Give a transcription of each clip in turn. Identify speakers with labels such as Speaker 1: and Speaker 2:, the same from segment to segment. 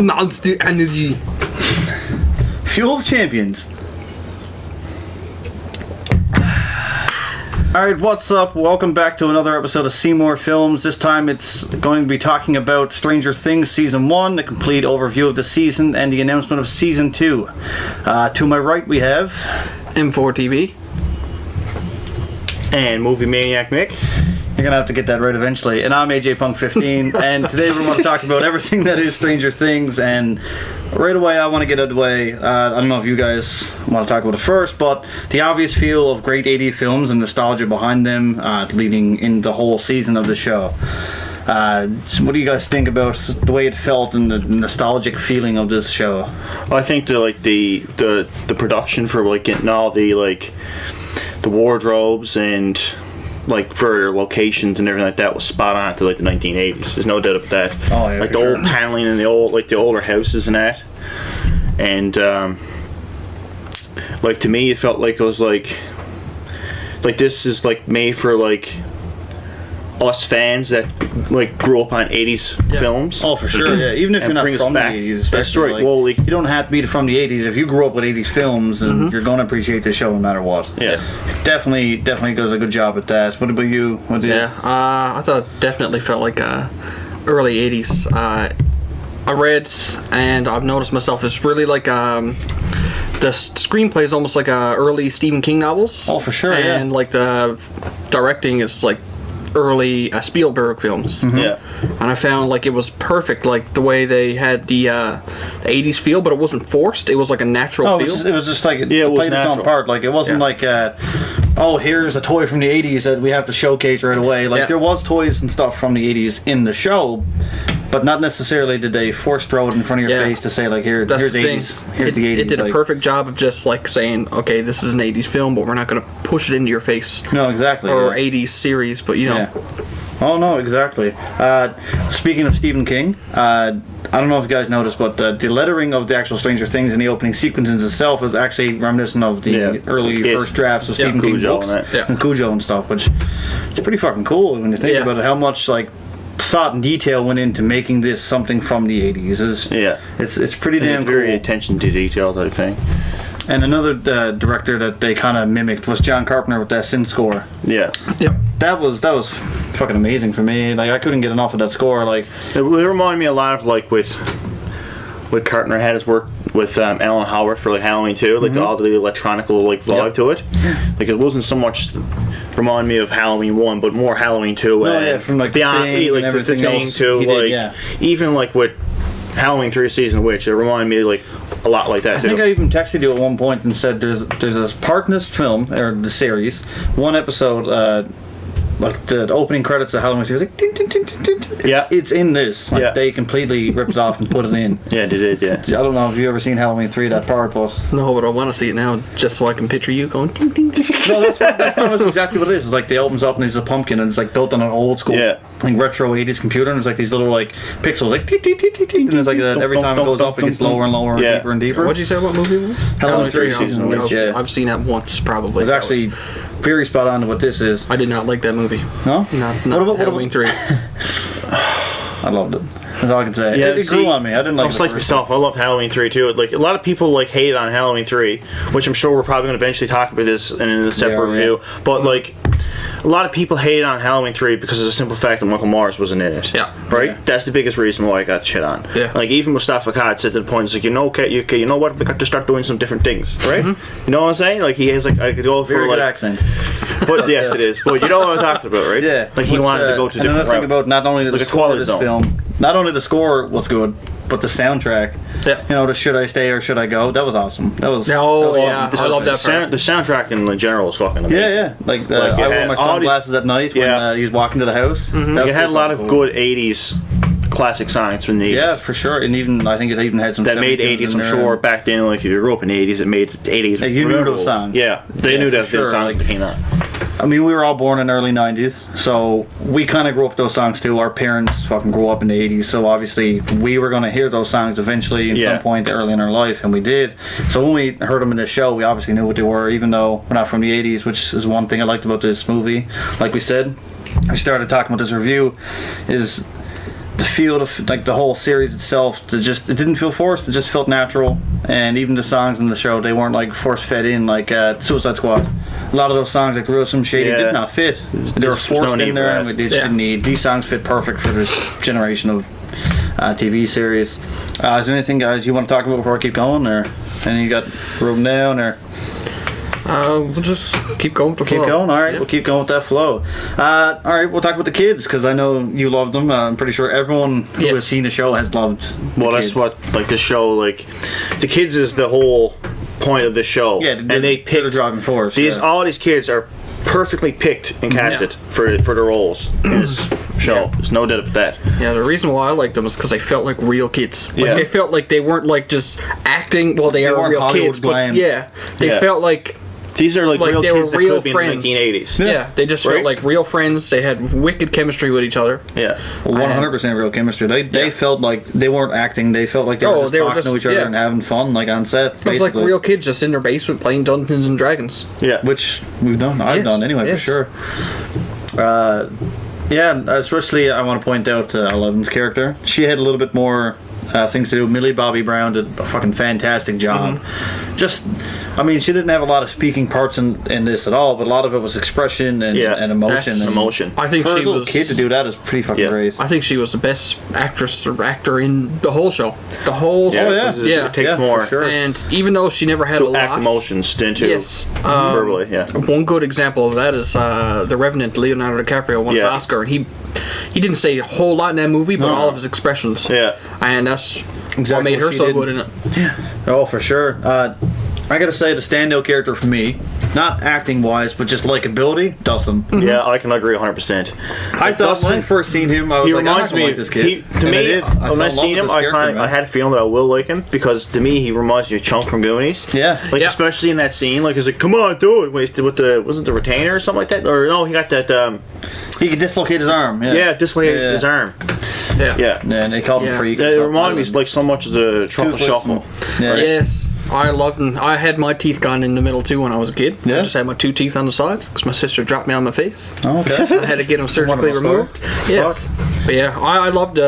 Speaker 1: Monster energy.
Speaker 2: Fuel of champions. Alright, what's up? Welcome back to another episode of SeeMoreFilms. This time it's going to be talking about Stranger Things Season 1, the complete overview of the season, and the announcement of Season 2. To my right we have...
Speaker 1: M4 TV.
Speaker 3: And MovieManiacMick.
Speaker 2: You're going to have to get that right eventually. And I'm AJ Punk 15, and today we're going to talk about everything that is Stranger Things, and right away I want to get out of the way. I don't know if you guys want to talk about it first, but the obvious feel of great 80s films and nostalgia behind them leading in the whole season of the show. So what do you guys think about the way it felt and the nostalgic feeling of this show?
Speaker 3: I think the production for getting all the wardrobes and for locations and everything like that was spot on to the 1980s. There's no doubt about that.
Speaker 2: Oh, yeah,
Speaker 3: the old paneling and the older houses and that. And to me it felt like it was like this is made for us fans that grew up on 80s films.
Speaker 2: Oh, for sure, yeah. Even if you're not from the 80s, especially.
Speaker 3: That's right.
Speaker 2: You don't have to be from the 80s. If you grew up with 80s films, then you're going to appreciate the show no matter what.
Speaker 3: Yeah.
Speaker 2: Definitely does a good job at that. What about you?
Speaker 1: I thought it definitely felt like early 80s. I read, and I've noticed myself, it's really the screenplay is almost like early Stephen King novels.
Speaker 2: Oh, for sure,
Speaker 1: and the directing is early Spielberg films.
Speaker 3: Yeah.
Speaker 1: And I found it was perfect, the way they had the 80s feel, but it wasn't forced. It was a natural feel.
Speaker 2: It was just it
Speaker 3: was
Speaker 2: played
Speaker 3: natural.
Speaker 2: its own part. It wasn't here's a toy from the 80s that we have to showcase right away. There was toys and stuff from the 80s in the show, but not necessarily did they force throw it in front of your face to say here's the 80s. Here's the 80s.
Speaker 1: It did a perfect job of just saying, okay, this is an 80s film, but we're not going to push it into your face.
Speaker 2: No, exactly.
Speaker 1: Or 80s series, but
Speaker 2: Yeah. Oh no, exactly. Speaking of Stephen King, I don't know if you guys noticed, but the lettering of the actual Stranger Things in the opening sequences itself is actually reminiscent of the early first drafts of Stephen King
Speaker 3: Cujo
Speaker 2: books
Speaker 3: and
Speaker 2: Cujo and stuff, which is pretty fucking cool when you think about it. How much thought and detail went into making this something from the 80s. It's pretty damn cool.
Speaker 3: Very attention to detail type thing.
Speaker 2: And another director that they kind of mimicked was John Carpenter with that synth score.
Speaker 3: Yeah.
Speaker 1: Yep.
Speaker 2: That was fucking amazing for me. I couldn't get enough of that score.
Speaker 3: It reminded me a lot of with Carpenter had his work with Alan Howard for Halloween 2, all the electronical vibe to it. It wasn't so much remind me of Halloween 1, but more Halloween 2.
Speaker 2: From the Thing and everything else
Speaker 3: too.
Speaker 2: Did,
Speaker 3: even with Halloween 3 Season Witch, it reminded me a lot like that.
Speaker 2: I think I even texted you at one point and said there's this part in this film or the series, one episode. The opening credits of Halloween 2 was ding, ding, ding, ding, ding. It's in this. They completely ripped it off and put it in.
Speaker 3: Yeah, they did, yeah.
Speaker 2: I don't know if you've ever seen Halloween 3, that part, but...
Speaker 1: No, but I want to see it now, just so I can picture you going ding, ding, ding.
Speaker 2: No, that's exactly what it is. It's it opens up and there's a pumpkin and it's built on an old school retro 80s computer, and there's these little pixels ding, ding, ding, ding, ding. And it's that every time it goes up it gets lower and lower and deeper and deeper.
Speaker 1: What'd you say, what movie it was?
Speaker 2: Halloween 3 Season Witch,
Speaker 1: I've seen that once, probably.
Speaker 2: It's actually very spot on to what this is.
Speaker 1: I did not like that movie.
Speaker 2: No?
Speaker 1: Not Halloween 3.
Speaker 2: I loved it. That's all I can say.
Speaker 3: Yeah,
Speaker 2: it grew on me. I didn't like it.
Speaker 3: Just like yourself, I love Halloween 3 too. A lot of people hate on Halloween 3, which I'm sure we're probably going to eventually talk about this in a separate review. But a lot of people hate on Halloween 3 because of the simple fact that Michael Myers wasn't in it.
Speaker 1: Yeah.
Speaker 3: Right?
Speaker 2: Yeah.
Speaker 3: That's the biggest reason why I got shit on.
Speaker 1: Yeah.
Speaker 3: Even Mustafa Khan said to the point, you know what? We got to start doing some different things, right?
Speaker 1: Mm-hmm.
Speaker 3: You know what I'm saying? He has I could go
Speaker 2: very
Speaker 3: for
Speaker 2: good accent.
Speaker 3: But yes, it is. But you know what I'm talking about, right?
Speaker 2: Yeah.
Speaker 3: He wanted to go to
Speaker 2: different.
Speaker 3: different.
Speaker 2: Another thing about not only the score of this film, not only the score was good, but the soundtrack.
Speaker 1: Yeah.
Speaker 2: The Should I Stay or Should I Go? That was awesome. I love that
Speaker 3: part. The soundtrack in general is fucking amazing.
Speaker 2: Yeah. I wore my sunglasses at night when he's walking to the house.
Speaker 3: Mm-hmm. It had a lot of good 80s classic songs from the 80s.
Speaker 2: Yeah, for sure. And even I think it even had some
Speaker 3: that made 80s. I'm sure back then, if you grew up in the 80s, it made 80s.
Speaker 2: You knew those songs.
Speaker 3: Yeah, they knew that those songs became that.
Speaker 2: I mean, we were all born in the early 90s, so we kind of grew up with those songs too. Our parents fucking grew up in the 80s, so obviously we were going to hear those songs eventually at some point early in our life, and we did. So when we heard them in the show, we obviously knew what they were, even though we're not from the 80s, which is one thing I liked about this movie. Like we said, we started talking about this review, is the feel of like the whole series itself, it didn't feel forced. It just felt natural, and even the songs in the show, they weren't like force fed in like Suicide Squad. A lot of those songs like Real Slim Shady did not fit. They were forced in there, and they just didn't need. These songs fit perfect for this generation of TV series. Is there anything, guys, you want to talk about before I keep going, or anything you got written down, or?
Speaker 1: We'll just keep going with the flow.
Speaker 2: Keep going? Alright,
Speaker 1: Yeah.
Speaker 2: we'll keep going with that flow. Alright, we'll talk about the kids, because I know you loved them. I'm pretty sure everyone who has seen the show has loved
Speaker 3: Well,
Speaker 2: the
Speaker 3: that's
Speaker 2: kids.
Speaker 3: what, like, the show, like, the kids is the whole point of the show.
Speaker 2: Yeah,
Speaker 3: and they picked
Speaker 2: the driving force.
Speaker 3: these.
Speaker 2: Yeah.
Speaker 3: All these kids are perfectly picked and casted for the roles in this show.
Speaker 1: Yeah.
Speaker 3: There's no doubt about that.
Speaker 1: Yeah, the reason why I liked them is because they felt like real kids. Like,
Speaker 3: Yeah.
Speaker 1: they felt like they weren't like just acting. Well, they are
Speaker 2: weren't
Speaker 1: real
Speaker 2: Hollywood
Speaker 1: kids,
Speaker 2: glam.
Speaker 1: but yeah, they
Speaker 3: Yeah.
Speaker 1: felt like
Speaker 3: These are like real
Speaker 1: they were
Speaker 3: kids that
Speaker 1: real
Speaker 3: could be
Speaker 1: friends.
Speaker 3: in the 1980s.
Speaker 1: yeah, they just
Speaker 3: Right?
Speaker 1: felt like real friends. They had wicked chemistry with each other.
Speaker 3: Yeah.
Speaker 2: 100% real chemistry. They felt like they weren't acting. They felt like they were just talking to each other and having fun, like on set.
Speaker 1: It was like real kids just in their basement playing Dungeons and Dragons.
Speaker 3: Yeah.
Speaker 2: Which we've done. I've
Speaker 1: Yes,
Speaker 2: done anyway,
Speaker 1: yes.
Speaker 2: for sure. Yeah, especially I want to point out Eleven's character. She had a little bit more things to do. Millie Bobby Brown did a fucking fantastic job. Just, I mean, she didn't have a lot of speaking parts in this at all, but a lot of it was expression and emotion.
Speaker 1: That's
Speaker 2: And
Speaker 3: emotion.
Speaker 1: I think
Speaker 2: for a
Speaker 1: she
Speaker 2: little
Speaker 1: was.
Speaker 2: kid to do that is pretty fucking great.
Speaker 1: I think she was the best actress or actor in the whole show. The whole
Speaker 3: Yeah,
Speaker 1: show.
Speaker 2: yeah.
Speaker 3: because
Speaker 1: Yeah.
Speaker 3: it takes
Speaker 2: Yeah,
Speaker 3: more
Speaker 2: for sure.
Speaker 1: And even though she never had a
Speaker 3: to act
Speaker 1: lot,
Speaker 3: emotions than to
Speaker 1: Yes.
Speaker 3: verbally. Yeah.
Speaker 1: one good example of that is The Revenant. Leonardo DiCaprio won his
Speaker 3: Yeah.
Speaker 1: Oscar, and he didn't say a whole lot in that movie, but all of his expressions.
Speaker 3: Yeah.
Speaker 1: And that's
Speaker 2: Exactly
Speaker 1: what made her
Speaker 2: what she
Speaker 1: so
Speaker 2: did.
Speaker 1: good in it.
Speaker 2: Oh, for sure. I gotta say, the standout character for me, not acting wise, but just likability, Dustin.
Speaker 3: Yeah, I can agree 100%.
Speaker 2: I thought when I first seen him, I was
Speaker 3: He
Speaker 2: like,
Speaker 3: reminds
Speaker 2: I'm not
Speaker 3: me.
Speaker 2: gonna like this kid.
Speaker 3: To
Speaker 2: And
Speaker 3: me,
Speaker 2: did.
Speaker 3: when
Speaker 2: fell
Speaker 3: I
Speaker 2: in love
Speaker 3: seen
Speaker 2: with
Speaker 3: him,
Speaker 2: this
Speaker 3: I
Speaker 2: character,
Speaker 3: had a feeling that I will like him because to me he reminds me of Chunk from Goonies.
Speaker 2: Yeah.
Speaker 3: Like
Speaker 1: Yeah.
Speaker 3: especially in that scene, like he's like, "Come on, do it!" With the wasn't the retainer or something like that, or no, he got that.
Speaker 2: He could dislocate his arm.
Speaker 3: Yeah, dislocated his arm.
Speaker 1: Yeah.
Speaker 3: Yeah.
Speaker 2: And they called him
Speaker 1: Yeah.
Speaker 2: freak.
Speaker 3: It reminded me like so much of the Truffle
Speaker 2: Toothless
Speaker 3: Shuffle.
Speaker 2: Yeah.
Speaker 1: Yes, I loved them. I had my teeth gone in the middle too when I was a kid.
Speaker 2: Yeah?
Speaker 1: I just had my 2 teeth on the side because my sister dropped me on my face.
Speaker 2: Oh, okay.
Speaker 1: I had to get them surgically
Speaker 2: wonderful story.
Speaker 1: removed. Yes, but yeah, I loved.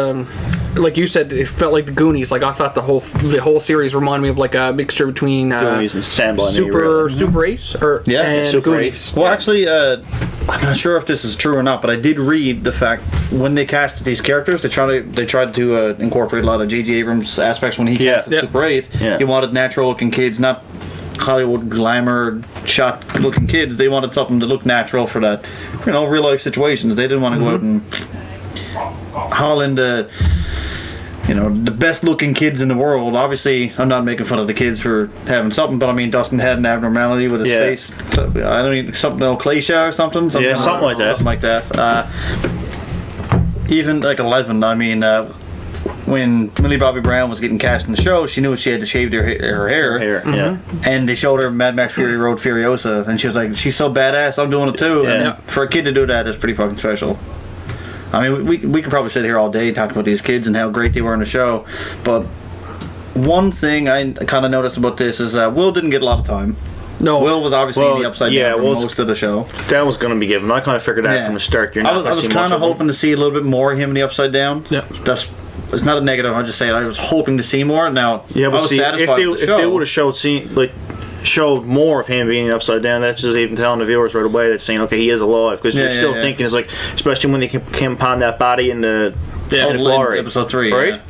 Speaker 1: Like you said, it felt like the Goonies. Like I thought the whole series reminded me of like a mixture between
Speaker 3: Goonies and Sandblast.
Speaker 1: Super 8 or
Speaker 2: Yeah,
Speaker 1: and
Speaker 3: Super
Speaker 1: Goonies.
Speaker 2: Well, actually, I'm not sure if this is true or not, but I did read the fact when they casted these characters, they tried to incorporate a lot of J.J. Abrams aspects when he casted
Speaker 1: Yeah.
Speaker 2: Super 8.
Speaker 3: Yeah.
Speaker 2: He wanted natural-looking kids, not Hollywood glamour shot-looking kids. They wanted something to look natural for that, real-life situations. They didn't want to go out and haul into the best looking kids in the world. Obviously, I'm not making fun of the kids for having something, but I mean, Dustin had an abnormality with his face. So, I don't know, something alopecia or something.
Speaker 3: Yeah, something like that.
Speaker 2: Something like that. Even like 11, I mean, when Millie Bobby Brown was getting cast in the show, she knew she had to shave her hair.
Speaker 3: Yeah.
Speaker 2: And they showed her Mad Max Fury Road Furiosa, and she was like, she's so badass, I'm doing it too.
Speaker 3: Yeah.
Speaker 2: And for a kid to do that is pretty fucking special. I mean, we could probably sit here all day talking about these kids and how great they were in the show, but one thing I kind of noticed about this is Will didn't get a lot of time.
Speaker 1: No,
Speaker 2: Will was obviously in the upside down for most of the show.
Speaker 3: That was going to be given. I kind of figured that from the start. You're not
Speaker 2: I
Speaker 3: going to
Speaker 2: was
Speaker 3: see much
Speaker 2: kind
Speaker 3: of
Speaker 2: of
Speaker 3: him.
Speaker 2: hoping to see a little bit more of him in the upside down.
Speaker 1: Yeah.
Speaker 2: It's not a negative. I'm just saying I was hoping to see more. Now,
Speaker 3: Yeah,
Speaker 2: I
Speaker 3: but
Speaker 2: was
Speaker 3: see,
Speaker 2: satisfied with the show.
Speaker 3: if they would have showed more of him being upside down, that's just even telling the viewers right away that's saying, okay, he is alive, because you're still thinking it's like, especially when they came upon that body in the glory,
Speaker 2: episode 3,
Speaker 3: right?
Speaker 2: yeah.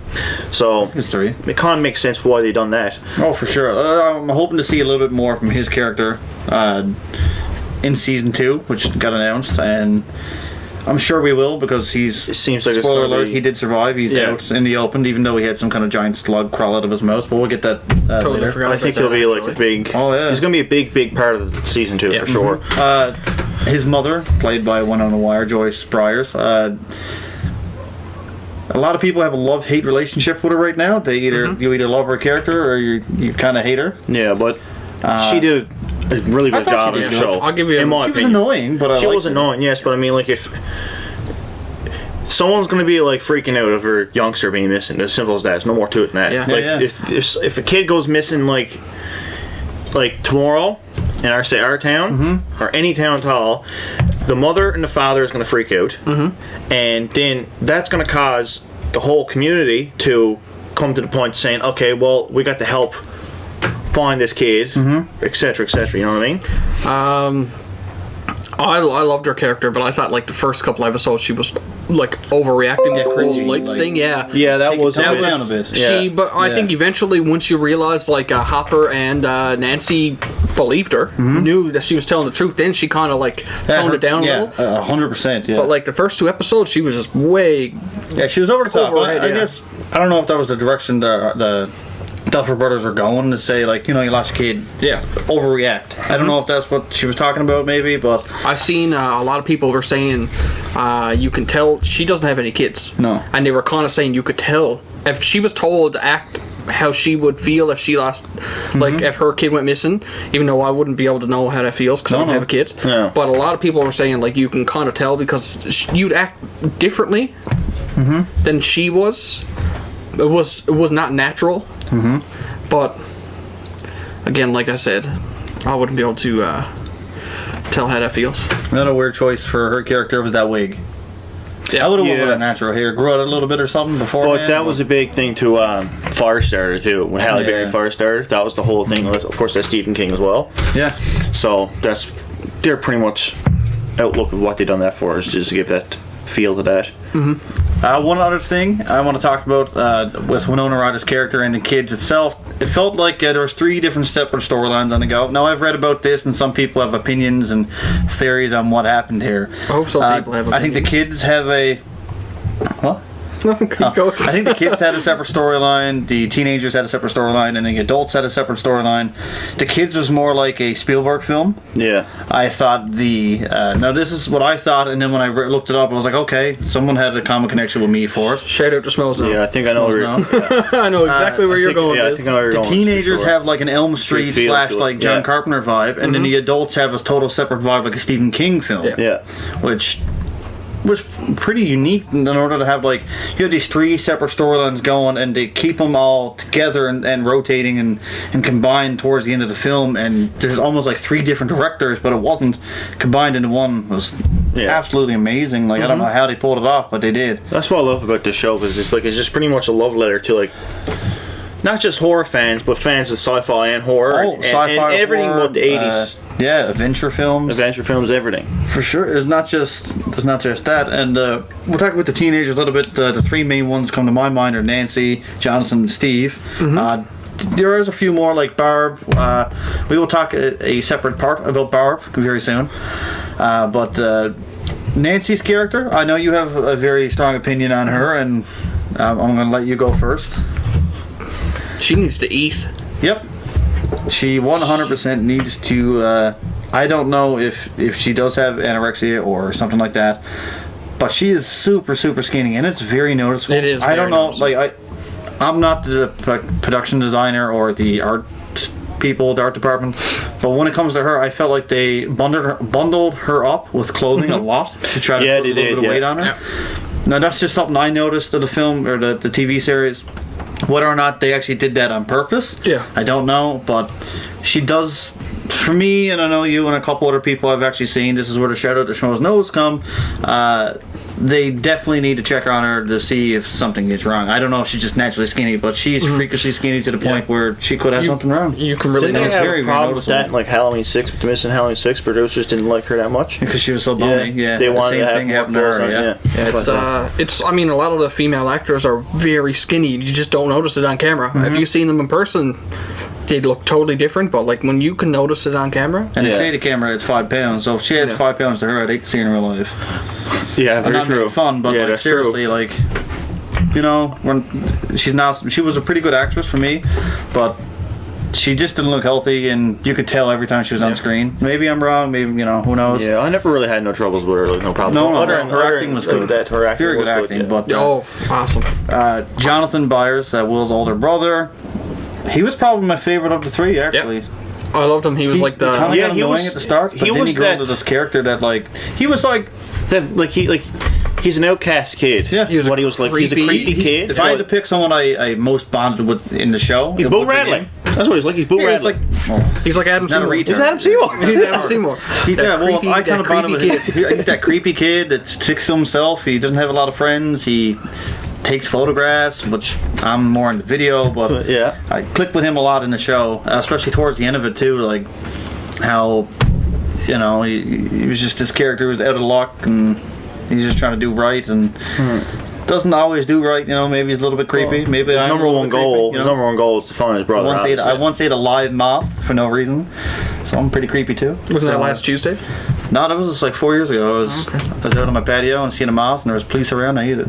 Speaker 3: So
Speaker 2: History.
Speaker 3: it kind of makes sense why they done that.
Speaker 2: Oh, for sure. I'm hoping to see a little bit more from his character in season 2, which got announced, and I'm sure we will, because
Speaker 3: It seems like it's
Speaker 2: spoiler
Speaker 3: gonna
Speaker 2: alert,
Speaker 3: be-
Speaker 2: he did survive. He's out in the open, even though he had some kind of giant slug crawl out of his mouth. But we'll get that
Speaker 1: totally
Speaker 2: later.
Speaker 1: forgot.
Speaker 3: I think
Speaker 1: about
Speaker 3: he'll be
Speaker 1: that,
Speaker 3: like a
Speaker 1: actually.
Speaker 3: big.
Speaker 2: Oh, yeah.
Speaker 3: He's going to be a big part of the season 2 for sure.
Speaker 2: His mother, played by Winona Wire, Joyce Byers. A lot of people have a love-hate relationship with her right now. They you either love her character or you kind of hate her.
Speaker 3: Yeah, but she did a really good
Speaker 2: thought
Speaker 3: job
Speaker 2: she
Speaker 3: in the
Speaker 2: did
Speaker 3: show.
Speaker 1: I'll give you.
Speaker 3: in my
Speaker 2: She was
Speaker 3: opinion.
Speaker 2: annoying, but
Speaker 3: She
Speaker 2: I
Speaker 3: was
Speaker 2: liked her.
Speaker 3: annoying, yes, but I mean, like, if someone's going to be like freaking out of her youngster being missing, as simple as that. There's no more to it than that.
Speaker 1: Yeah.
Speaker 3: Like,
Speaker 2: Yeah.
Speaker 3: if a kid goes missing, like tomorrow in our town or any town at all, the mother and the father is going to freak out, and then that's going to cause the whole community to come to the point saying, okay, well, we got to help find this kid, etc., etc. You know what I mean?
Speaker 1: I loved her character, but I thought like the first couple episodes she was like overreacting with the whole
Speaker 2: cringy,
Speaker 1: light
Speaker 2: like-
Speaker 1: thing. Yeah,
Speaker 3: that was
Speaker 2: Tone
Speaker 3: a
Speaker 2: it
Speaker 3: bit.
Speaker 2: down a bit.
Speaker 1: She, but I
Speaker 2: Yeah.
Speaker 1: think eventually, once you realized like Hopper and Nancy believed her, knew that she was telling the truth, then she kind of like toned it down a little.
Speaker 2: 100%. Yeah,
Speaker 1: But like the first 2 episodes, she was just way.
Speaker 2: yeah, she was over the top.
Speaker 1: Over
Speaker 2: I,
Speaker 1: it,
Speaker 2: I
Speaker 1: yeah.
Speaker 2: guess I don't know if that was the direction the Duffer Brothers were going, to say like, you know, you lost your kid,
Speaker 1: Yeah,
Speaker 2: overreact. I don't know if that's what she was talking about, maybe, but
Speaker 1: I've seen a lot of people were saying you can tell she doesn't have any kids.
Speaker 2: No.
Speaker 1: And they were kind of saying you could tell if she was told to act how she would feel if she lost, like if her kid went missing. Even though I wouldn't be able to know how that feels because I don't have a kid.
Speaker 3: Yeah.
Speaker 1: But a lot of people were saying like you can kind of tell because you'd act differently than she was. It was not natural. But again, like I said, I wouldn't be able to tell how that feels.
Speaker 2: another weird choice for her character was that wig.
Speaker 1: Yeah.
Speaker 2: I would have went with
Speaker 3: Yeah.
Speaker 2: a natural hair, grew out a little bit or something before.
Speaker 3: But that was a big thing to Firestarter too. When Halle Berry
Speaker 2: Yeah.
Speaker 3: Firestarter, that was the whole thing. Of course, that's Stephen King as well.
Speaker 2: yeah.
Speaker 3: So they're pretty much outlook of what they done that for is just to give that feel to that.
Speaker 2: One other thing I want to talk about was Winona Ryder's character and the kids itself. It felt like there was 3 different separate storylines on the go. Now, I've read about this, and some people have opinions and theories on what happened here.
Speaker 1: I hope some people have
Speaker 2: I think the kids have a... What?
Speaker 1: Keep going.
Speaker 2: I think the kids had a separate storyline, the teenagers had a separate storyline, and the adults had a separate storyline. The kids was more like a Spielberg film.
Speaker 3: Yeah.
Speaker 2: I thought now this is what I thought, and then when I looked it up, I was like, okay, someone had a common connection with me for it.
Speaker 1: Shout out to Smells Now.
Speaker 3: Yeah, I think I know where
Speaker 2: Smells
Speaker 3: you're
Speaker 1: I know exactly where you're going.
Speaker 3: Yeah, I
Speaker 1: with
Speaker 3: think I know where you're
Speaker 2: The
Speaker 3: going.
Speaker 2: teenagers
Speaker 3: for sure.
Speaker 2: have like an Elm Street
Speaker 3: feel
Speaker 2: slash
Speaker 3: to it,
Speaker 2: like John
Speaker 3: yeah.
Speaker 2: Carpenter vibe, and then the adults have a total separate vibe like a Stephen King film,
Speaker 1: Yeah.
Speaker 3: Yeah.
Speaker 2: which was pretty unique in order to have like you have these 3 separate storylines going and they keep them all together and rotating and combined towards the end of the film, and there's almost like 3 different directors, but it wasn't combined into one. It was absolutely amazing. Like I don't know how they pulled it off, but they did.
Speaker 3: That's what I love about this show, because it's just pretty much a love letter to like not just horror fans, but fans of sci-fi and horror, and everything
Speaker 2: horror,
Speaker 3: about the 80s.
Speaker 2: Adventure films.
Speaker 3: Adventure films, everything.
Speaker 2: For sure, it's not just that, and we'll talk about the teenagers a little bit. The 3 main ones come to my mind are Nancy, Jonathan, and Steve. There is a few more like Barb. We will talk a separate part about Barb very soon. But Nancy's character, I know you have a very strong opinion on her, and I'm going to let you go first.
Speaker 1: She needs to eat.
Speaker 2: Yep. She 100% needs to. I don't know if she does have anorexia or something like that, but she is super skinny, and it's very noticeable.
Speaker 1: It is
Speaker 2: I don't
Speaker 1: very
Speaker 2: know. Like I'm not the production designer or the art people, the art department, but when it comes to her, I felt like they bundled her up with clothing a lot to try to put a little bit of weight on her.
Speaker 1: Yeah.
Speaker 2: Now that's just something I noticed of the film or the TV series. Whether or not they actually did that on purpose, I don't know, but she does. For me, and I know you and a couple other people I've actually seen, this is where the shout out to Schmo's Nose come. They definitely need to check on her to see if something gets wrong. I don't know if she's just naturally skinny, but she's freakishly skinny to the point where she could have something wrong.
Speaker 1: You can really
Speaker 3: Didn't they
Speaker 1: notice.
Speaker 3: have
Speaker 2: very,
Speaker 3: a
Speaker 2: very
Speaker 3: problem with that?
Speaker 2: noticeable.
Speaker 3: Like Halloween 6, with the missing Halloween 6 producers didn't like her that much.
Speaker 2: Because she was so bony, yeah.
Speaker 3: They
Speaker 2: the
Speaker 3: wanted
Speaker 2: same
Speaker 3: to have
Speaker 2: thing
Speaker 3: more
Speaker 2: happened to
Speaker 3: clothes
Speaker 2: her,
Speaker 3: on,
Speaker 2: yeah.
Speaker 1: It's. I mean, a lot of the female actors are very skinny. You just don't notice it on camera. If you seen them in person, they look totally different. But like when you can notice it on camera,
Speaker 2: And they say the camera it's 5 pounds, so if she had 5 pounds to her, I'd hate to see her in real life.
Speaker 3: Yeah,
Speaker 2: I'm
Speaker 3: very
Speaker 2: not
Speaker 3: true.
Speaker 2: making fun, but
Speaker 3: yeah,
Speaker 2: like
Speaker 3: that's
Speaker 2: seriously,
Speaker 3: true.
Speaker 2: like you know, when she was a pretty good actress for me, but she just didn't look healthy, and you could tell every time she was on screen. Maybe I'm wrong. Maybe who knows?
Speaker 3: Yeah, I never really had no troubles with her. Like no problem.
Speaker 2: No,
Speaker 3: Other
Speaker 2: her acting was good.
Speaker 3: That her acting
Speaker 2: Very
Speaker 3: was
Speaker 2: good acting,
Speaker 3: yeah.
Speaker 2: but
Speaker 1: awesome.
Speaker 2: Jonathan Byers, Will's older brother, he was probably my favorite of the 3. Actually,
Speaker 1: I loved him. He was like the.
Speaker 2: kind of got
Speaker 3: he
Speaker 2: annoying
Speaker 3: was-
Speaker 2: at the start, but
Speaker 3: he
Speaker 2: then
Speaker 3: was
Speaker 2: he grew
Speaker 3: that-
Speaker 2: into this character that he was like.
Speaker 3: He's an outcast kid.
Speaker 2: Yeah.
Speaker 1: He was
Speaker 3: What he was like. He's a
Speaker 1: creepy.
Speaker 3: creepy kid.
Speaker 2: If I had to pick someone I most bonded with in the show,
Speaker 3: he's
Speaker 2: it
Speaker 3: Boo
Speaker 2: would be
Speaker 3: Radley.
Speaker 2: him.
Speaker 3: That's what he's like. He's Boo
Speaker 2: Yeah, it's
Speaker 3: Radley.
Speaker 2: like
Speaker 1: He's like Adam
Speaker 2: not a
Speaker 1: Seymour.
Speaker 2: retard.
Speaker 3: He's Adam Seymour.
Speaker 1: He's Adam Seymour.
Speaker 2: I kind of bonded with
Speaker 1: creepy
Speaker 2: him. He's that creepy kid that sticks to himself. He doesn't have a lot of friends. He takes photographs, which I'm more into video, but
Speaker 3: Yeah.
Speaker 2: I clicked with him a lot in the show, especially towards the end of it too, like how, you know, he was just this character who was out of luck and he's just trying to do right and doesn't always do right, you know, maybe he's a little bit creepy. Maybe
Speaker 3: His
Speaker 2: I'm
Speaker 3: number
Speaker 2: a little
Speaker 3: one
Speaker 2: bit creepy,
Speaker 3: goal.
Speaker 2: you know?
Speaker 3: His number one goal is to find his brother.
Speaker 2: I once ate a live moth for no reason, so I'm pretty creepy too.
Speaker 1: Wasn't that last Tuesday?
Speaker 2: No, that was just like 4 years ago. I was out on my patio and seen a moth, and there was police around. I ate it.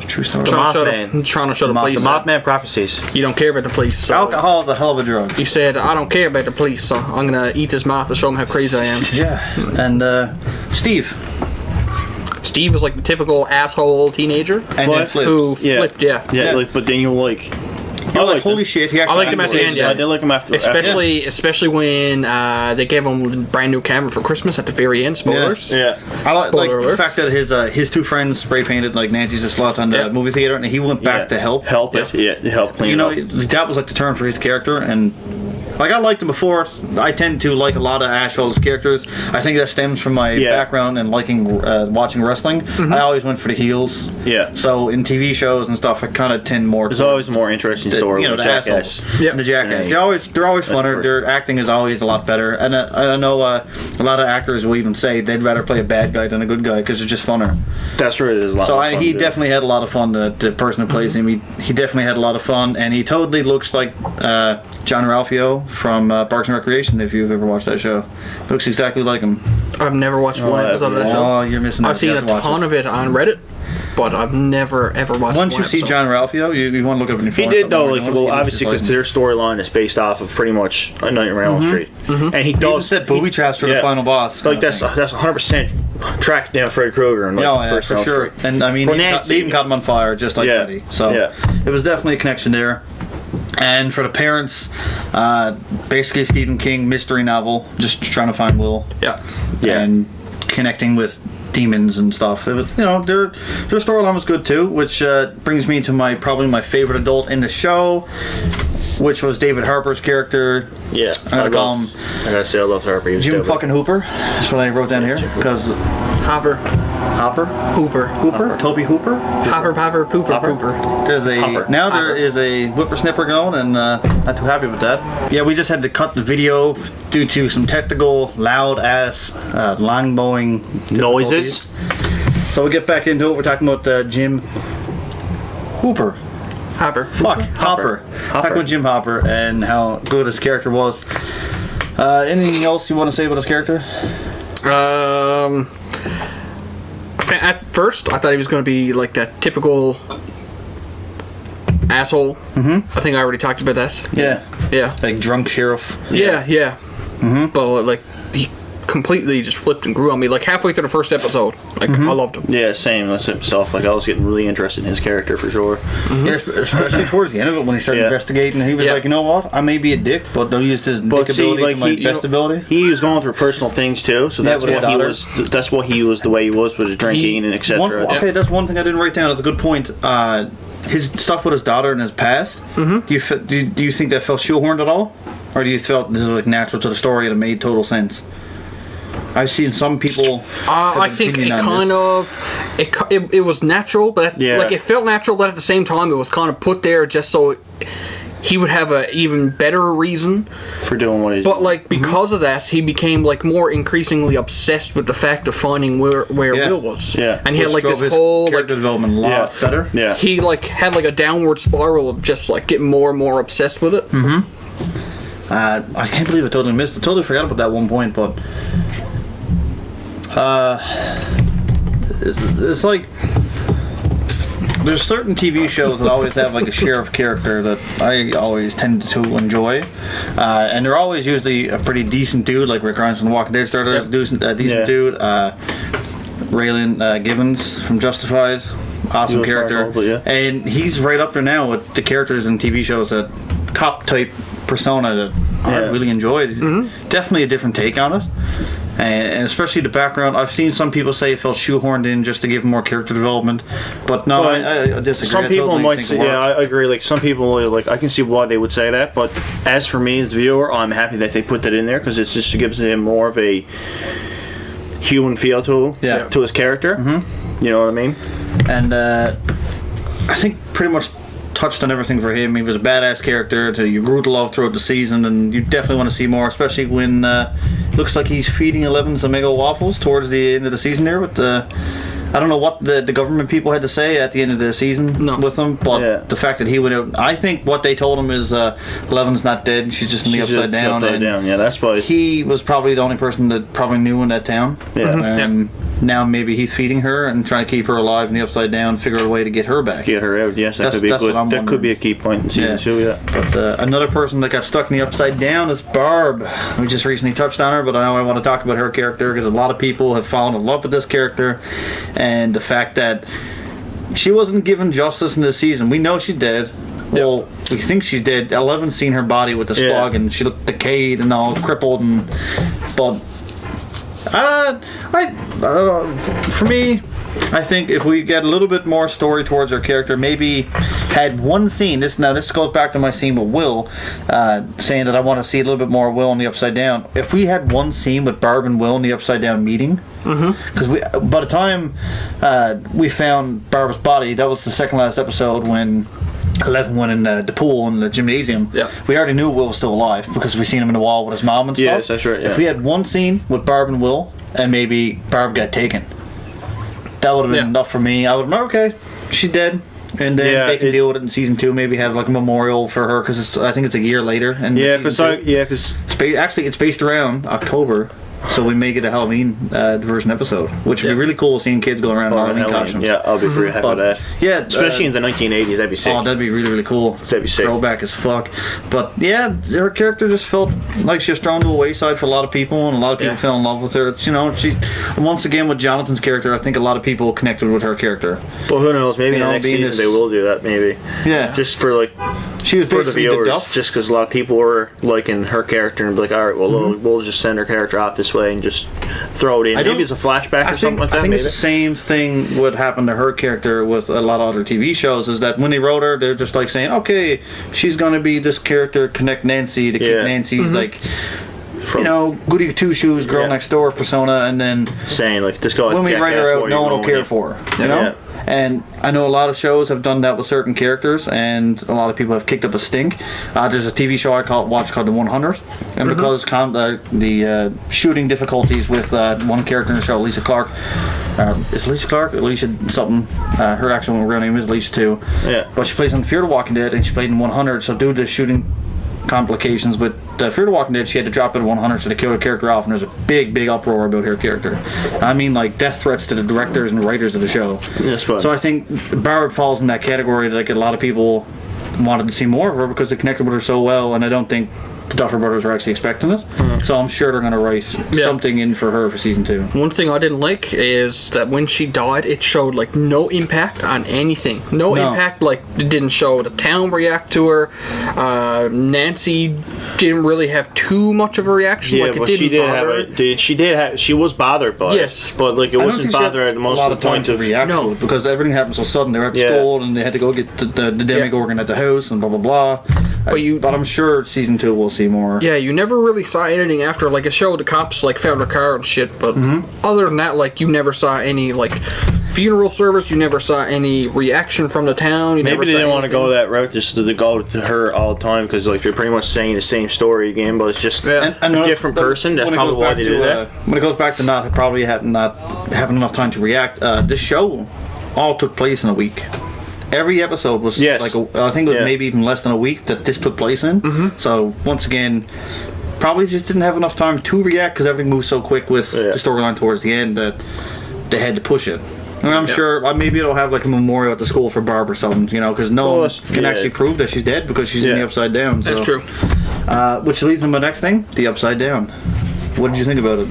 Speaker 2: True story.
Speaker 3: Mothman.
Speaker 1: Trying to show the
Speaker 2: Moth-
Speaker 1: police.
Speaker 3: The Mothman prophecies.
Speaker 1: You don't care about the police. So
Speaker 2: Alcohol is a hell of a drug.
Speaker 1: You said, I don't care about the police, so I'm going to eat this moth to show them how crazy I am.
Speaker 2: Yeah. And Steve.
Speaker 1: Steve was like the typical asshole teenager
Speaker 2: And then flipped.
Speaker 1: who flipped, yeah.
Speaker 3: Yeah,
Speaker 2: Yeah.
Speaker 3: like, but then you're like...
Speaker 2: You're like, holy shit, he actually
Speaker 1: liked him at the end, yeah.
Speaker 3: I did like him after.
Speaker 1: Especially when they gave him a brand new camera for Christmas at the very end. Spoilers.
Speaker 3: Yeah.
Speaker 2: I like
Speaker 1: Spoiler
Speaker 2: the
Speaker 1: alert.
Speaker 2: fact that his two friends spray painted like Nancy's a slut on the
Speaker 1: Yeah.
Speaker 2: movie theater, and he went back to help.
Speaker 3: Help it. Yeah, to help clean
Speaker 2: You know,
Speaker 3: it up.
Speaker 2: that was like the turn for his character, and like I liked him before. I tend to like a lot of Ash Holt's characters. I think that stems from my background and liking watching wrestling. I always went for the heels.
Speaker 3: Yeah.
Speaker 2: So in TV shows and stuff, I kind of tend more.
Speaker 3: There's always a more interesting story with
Speaker 2: the
Speaker 3: Jackass.
Speaker 2: assholes.
Speaker 1: Yeah.
Speaker 2: The Jackass.
Speaker 3: Yeah.
Speaker 2: They're always funner.
Speaker 3: first.
Speaker 2: Their acting is always a lot better. And I know a lot of actors will even say they'd rather play a bad guy than a good guy because it's just funner.
Speaker 3: That's right. It is a lot.
Speaker 2: So
Speaker 3: more fun
Speaker 2: he
Speaker 3: to do.
Speaker 2: definitely had a lot of fun. The person who plays him, he definitely had a lot of fun, and he totally looks like John Ralphio from Parks and Recreation. If you've ever watched that show, looks exactly like him.
Speaker 1: I've never watched one
Speaker 3: I
Speaker 1: episode of that
Speaker 3: haven't.
Speaker 1: show.
Speaker 2: Oh, you're missing out.
Speaker 1: I've seen
Speaker 2: You
Speaker 1: a
Speaker 2: have to watch
Speaker 1: ton
Speaker 2: it.
Speaker 1: of it on Reddit, but I've never ever watched
Speaker 2: Once
Speaker 1: one
Speaker 2: you see
Speaker 1: episode.
Speaker 2: John Ralphio, you want to look up any.
Speaker 3: He did though, like, well, obviously because their storyline is based off of pretty much A Nightmare on Elm Street, and he
Speaker 2: He even
Speaker 3: does
Speaker 2: set booby traps for the final boss.
Speaker 3: Like that's 100% track down Freddy Krueger and like the first
Speaker 2: for
Speaker 3: Elm
Speaker 2: sure.
Speaker 3: Street.
Speaker 2: And I mean,
Speaker 3: For
Speaker 2: they
Speaker 3: Nancy.
Speaker 2: even got him on fire, just like
Speaker 3: Yeah.
Speaker 2: Freddy. So
Speaker 3: Yeah.
Speaker 2: it was definitely a connection there. And for the parents, basically Stephen King mystery novel, just trying to find Will.
Speaker 1: Yeah.
Speaker 3: Yeah.
Speaker 2: And connecting with demons and stuff. It was, you know, their storyline was good too, which brings me to probably my favorite adult in the show, which was David Harper's character.
Speaker 3: Yeah, I gotta say I love Harper. He was
Speaker 2: Jim
Speaker 3: dope.
Speaker 2: fucking Hooper. That's what I wrote down here. Because
Speaker 1: Hopper. Hooper.
Speaker 2: Toby Hooper.
Speaker 1: Hopper, Pooper, Pooper.
Speaker 2: There's
Speaker 3: Hopper.
Speaker 2: there is a whippersnapper going, and not too happy with that. Yeah, we just had to cut the video due to some technical, loud ass, long mowing
Speaker 3: Noises.
Speaker 2: So we'll get back into it. We're talking about Jim Hooper.
Speaker 1: Hopper.
Speaker 2: Fuck, Hopper. Back with Jim Hopper and how good his character was. Anything else you want to say about his character?
Speaker 1: At first, I thought he was going to be like that typical asshole. I think I already talked about that.
Speaker 2: Yeah.
Speaker 1: Yeah.
Speaker 2: Like drunk sheriff.
Speaker 1: Yeah. But like he completely just flipped and grew on me. Like halfway through the first episode, like I loved him.
Speaker 3: Yeah, same. That's himself. Like I was getting really interested in his character for sure.
Speaker 2: Yeah, especially towards the end of it when he started investigating. He was
Speaker 1: Yeah.
Speaker 2: like, you know what? I may be a dick, but I'll use this dick ability to my best ability.
Speaker 3: He was going through personal things too, so that's
Speaker 2: with
Speaker 3: what
Speaker 2: his
Speaker 3: he
Speaker 2: daughter.
Speaker 3: was. That's what he was. The way he was with his drinking and etc.
Speaker 2: Okay, that's one thing I didn't write down. That's a good point. His stuff with his daughter in his past. Do you do you think that felt shoehorned at all, or do you felt this was like natural to the story and it made total sense? I've seen some people.
Speaker 1: I think it kind of it was natural, but like it felt natural, but at the same time, it was kind of put there just so he would have a even better reason
Speaker 3: for doing what he's.
Speaker 1: But like because of that, he became like more increasingly obsessed with the fact of finding where Will was.
Speaker 3: Yeah,
Speaker 1: and he had like
Speaker 2: drove
Speaker 1: this
Speaker 2: his
Speaker 1: whole
Speaker 2: character development a lot better.
Speaker 3: Yeah,
Speaker 1: he like had like a downward spiral of just like getting more and more obsessed with it.
Speaker 2: I can't believe I totally forgot about that one point, but it's like there's certain TV shows that always have like a sheriff character that I always tend to enjoy, and they're always usually a pretty decent dude, like Rick Grimes from The Walking Dead starter, a decent dude. Raylan Givens from Justified, awesome character, and he's right up there now with the characters in TV shows that cop type persona that I really enjoyed. Definitely a different take on it. And especially the background. I've seen some people say it felt shoehorned in just to give more character development, but no, I disagree.
Speaker 3: Some people might say, I agree. Like some people, like I can see why they would say that, but as for me as the viewer, I'm happy that they put that in there because it just gives him more of a human feel to his character. You know what I mean?
Speaker 2: And I think pretty much touched on everything for him. He was a badass character that you grew to love throughout the season, and you definitely want to see more, especially when it looks like he's feeding 11 some Eggo waffles towards the end of the season there. But I don't know what the government people had to say at the end of the season with him, but the fact that he went out, I think what they told him is 11's not dead, and she's just in the upside down.
Speaker 3: Yeah, that's why
Speaker 2: he was probably the only person that probably knew in that town.
Speaker 3: Yeah.
Speaker 2: Now maybe he's feeding her and trying to keep her alive in the upside down, figure out a way to get her back.
Speaker 3: Get her out, yes, that could be good. That could be a key point in season 2, yeah.
Speaker 2: But another person that got stuck in the upside down is Barb. We just recently touched on her, but I know I want to talk about her character because a lot of people have fallen in love with this character, and the fact that she wasn't given justice in this season. We know she's dead. Well, we think she's dead. 11's seen her body with the slug, and she looked decayed and all crippled, but for me, I think if we get a little bit more story towards her character, maybe had one scene. This goes back to my scene with Will, saying that I want to see a little bit more of Will in the Upside Down. If we had one scene with Barb and Will in the Upside Down meeting, because by the time we found Barb's body, that was the second last episode when 11 went in the pool in the gymnasium.
Speaker 1: Yeah.
Speaker 2: We already knew Will was still alive because we seen him in the wall with his mom and stuff.
Speaker 3: Yes, that's right. Yeah.
Speaker 2: If we had one scene with Barb and Will, and maybe Barb got taken, that would have been enough for me. I would have been, okay, she's dead. And then they can deal with it in season 2. Maybe have like a memorial for her because I think it's a year later. And
Speaker 3: because
Speaker 2: actually it's based around October. So we may get a Halloween version episode, which would be really cool seeing kids going around in Halloween costumes.
Speaker 3: Yeah, I'll be pretty happy with that.
Speaker 2: Yeah,
Speaker 3: especially in the 1980s, that'd be sick.
Speaker 2: Oh, that'd be really, really cool.
Speaker 3: That'd be sick.
Speaker 2: Throwback as fuck. But yeah, her character just felt like she was thrown to a wayside for a lot of people, and a lot of people fell in love with her. It's, she once again with Jonathan's character, I think a lot of people connected with her character.
Speaker 3: Well, who knows? Maybe in the next season they will do that. Maybe.
Speaker 2: Yeah.
Speaker 3: Just for like.
Speaker 2: She was
Speaker 3: for the viewers, just because a lot of people were liking her character and be like, all right, well, we'll just send her character off this way and just throw it in. Maybe it's a flashback or something like that.
Speaker 2: I think it's the same thing would happen to her character with a lot of other TV shows, is that when they wrote her, they're just like saying, okay, she's going to be this character, connect Nancy to keep Nancy's like... goody two shoes, girl next door persona, and then
Speaker 3: saying like this guy.
Speaker 2: When we write her out, no one will care for her. You know. Yeah. And I know a lot of shows have done that with certain characters, and a lot of people have kicked up a stink. There's a TV show I watch called The 100, and because the shooting difficulties with one character in the show, Lisa Clark. Is Lisa Clark? Alicia something. Her actual real name is Alicia too.
Speaker 3: Yeah.
Speaker 2: But she plays on Fear the Walking Dead, and she played in 100. So due to shooting complications with Fear the Walking Dead, she had to drop it at 100, so they killed her character off, and there's a big uproar about her character. I mean, like death threats to the directors and writers of the show.
Speaker 3: Yes, but
Speaker 2: so I think Barb falls in that category. Like a lot of people wanted to see more of her because they connected with her so well, and I don't think the Duffer Brothers are actually expecting it. So I'm sure they're going to write something in for her for season 2.
Speaker 1: One thing I didn't like is that when she died, it showed like no impact on anything. No impact, like it didn't show the town react to her. Nancy didn't really have too much of a reaction.
Speaker 3: Yeah,
Speaker 1: like, it
Speaker 3: but
Speaker 1: didn't
Speaker 3: she did have. She was bothered by it, but like it wasn't bothered at most of the point
Speaker 2: to react to it because everything happened so sudden. They were at school and they had to go get the Demogorgon at the house and blah blah blah. But I'm sure season 2 we'll see more.
Speaker 1: Yeah, you never really saw anything after. Like, it showed the cops like found her car and shit, but other than that, like, you never saw any like funeral service. You never saw any reaction from the town.
Speaker 3: Maybe they didn't want to go that route, just to go to her all the time, because like they're pretty much saying the same story again, but it's just a different person. That's probably why they do that.
Speaker 2: When it goes back to not having enough time to react, this show all took place in a week. Every episode was I think it was maybe even less than a week that this took place in. So once again, probably just didn't have enough time to react because everything moved so quick with the storyline towards the end that they had to push it. And I'm sure maybe it'll have like a memorial at the school for Barb or something, because no one can actually prove that she's dead because she's in the Upside Down. So.
Speaker 1: That's true.
Speaker 2: Which leads to my next thing, the Upside Down. What did you think about it?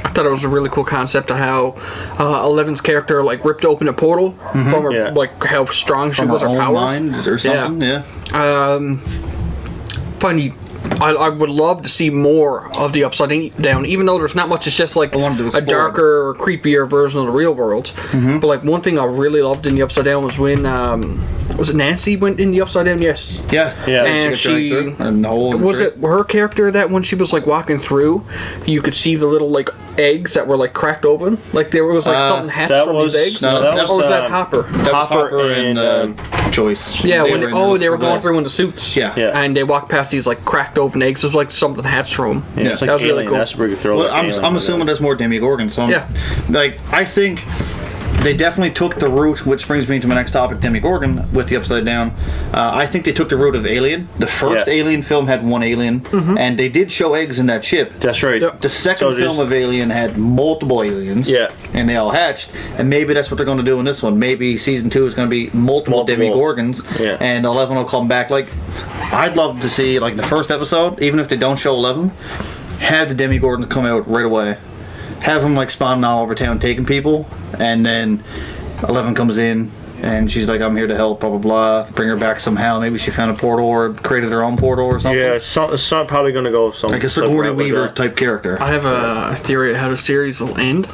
Speaker 1: I thought it was a really cool concept of how 11's character like ripped open a portal from her, like how strong she was, her powers,
Speaker 2: mind or something. Funny
Speaker 1: I would love to see more of the Upside Down, even though there's not much. It's just like a darker, creepier version of the real world. But like one thing I really loved in the Upside Down was when was it Nancy went in the Upside Down? Yes.
Speaker 2: Yeah.
Speaker 1: And was it her character that when she was like walking through, you could see the little like eggs that were like cracked open, like there was like something hatched from these eggs.
Speaker 2: No,
Speaker 1: or was that Hopper?
Speaker 2: That was Hopper and Joyce.
Speaker 1: Yeah, they were going through in the suits.
Speaker 2: Yeah.
Speaker 1: And they walked past these like cracked open eggs. It was like something hatched from them.
Speaker 3: Yeah, it's like
Speaker 1: that was
Speaker 3: Alien.
Speaker 1: really cool.
Speaker 3: That's where you throw.
Speaker 2: Well, I'm assuming there's more Demogorgons. So like I think they definitely took the route, which brings me to my next topic, Demogorgon, with the Upside Down. I think they took the route of Alien. The first Alien film had one alien, and they did show eggs in that ship.
Speaker 3: That's right.
Speaker 2: The second film of Alien had multiple aliens, and they all hatched, and maybe that's what they're going to do in this one. Maybe season 2 is going to be multiple Demogorgons, and 11 will come back. Like, I'd love to see, like, the first episode, even if they don't show 11, have the Demogorgons come out right away. Have them like spawning all over town taking people, and then 11 comes in and she's like, I'm here to help, blah blah blah, bring her back somehow. Maybe she found a portal or created her own portal or something.
Speaker 3: Yeah, it's not probably going to go some
Speaker 2: like a Sigourney Weaver type character.
Speaker 1: I have a theory of how the series will end.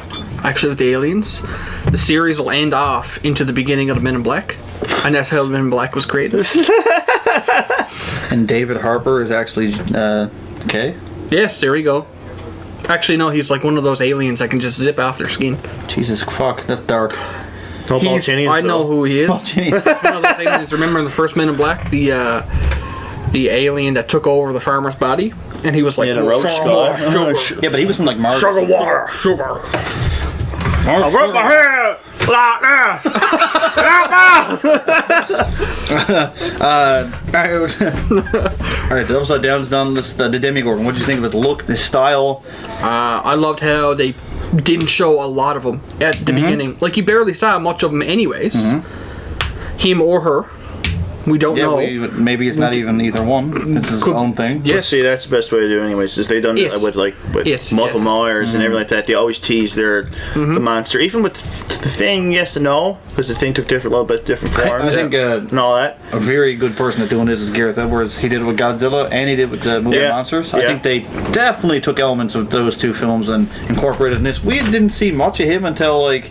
Speaker 1: Actually, with the aliens, the series will end off into the beginning of the Men in Black, and that's how the Men in Black was created.
Speaker 2: And David Harbour is actually okay.
Speaker 1: Yes, there we go. Actually, no, he's like one of those aliens that can just zip off their skin.
Speaker 2: Jesus fuck, that's dark.
Speaker 1: I know who he is. One of those aliens. Remember in the first Men in Black, the alien that took over the farmer's body, and he was like,
Speaker 2: sugar. Yeah, but he was from like Mars.
Speaker 3: Sugar water, sugar. I rub my hair like
Speaker 2: that. Alright, the Upside Down's done. The Demogorgon. What did you think of his look, his style?
Speaker 1: I loved how they didn't show a lot of them at the beginning. Like, you barely saw much of them anyways. Him or her. We don't know.
Speaker 2: Maybe it's not even either one. It's his own thing.
Speaker 1: Yes.
Speaker 3: See, that's the best way to do it anyways, is they done it with Michael Myers and everything like that. They always tease the monster. Even with the Thing, yes and no, because the Thing took a little bit different forms.
Speaker 2: I think
Speaker 3: and all that.
Speaker 2: A very good person at doing this is Gareth Edwards. He did it with Godzilla and he did it with the movie Monsters. I think they definitely took elements of those two films and incorporated in this. We didn't see much of him until like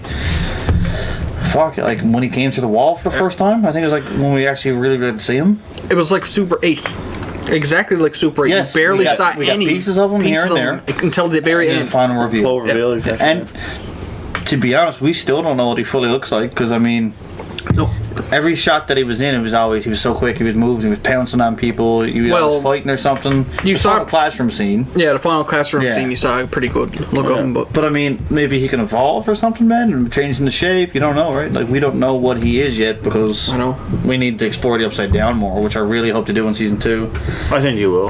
Speaker 2: when he came through the wall for the first time. I think it was like when we actually really got to see him.
Speaker 1: It was like Super 8. Exactly like Super 8.
Speaker 2: Yes,
Speaker 1: you barely saw any
Speaker 2: pieces of them here and there
Speaker 1: until the very end.
Speaker 2: The final reveal.
Speaker 3: And
Speaker 2: to be honest, we still don't know what he fully looks like, because I mean, every shot that he was in, he was so quick. He was moving, he was pouncing on people. He was fighting or something. You saw a classroom scene.
Speaker 1: Yeah, the final classroom scene. You saw a pretty good look of him,
Speaker 2: but I mean, maybe he can evolve or something, man, and change into shape. You don't know, right? Like, we don't know what he is yet, because we need to explore the Upside Down more, which I really hope to do in season 2.
Speaker 3: I think you will.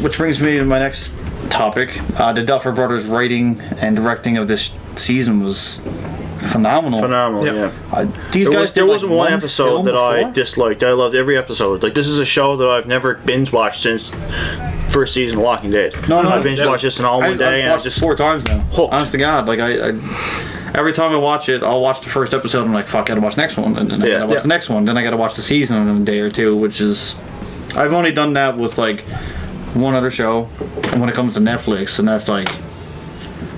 Speaker 2: Which brings me to my next topic. The Duffer Brothers' writing and directing of this season was phenomenal. These guys,
Speaker 3: there wasn't one episode that I disliked. I loved every episode. Like, this is a show that I've never binge watched since first season of Walking Dead. I binge watched this in all one day, and
Speaker 2: I've watched it 4 times now. Hooked. Honest to God, like I every time I watch it, I'll watch the first episode and I'm like, fuck, I gotta watch the next one, and then I gotta watch the next one, then I gotta watch the season in a day or two, which is, I've only done that with like one other show when it comes to Netflix, and that's like,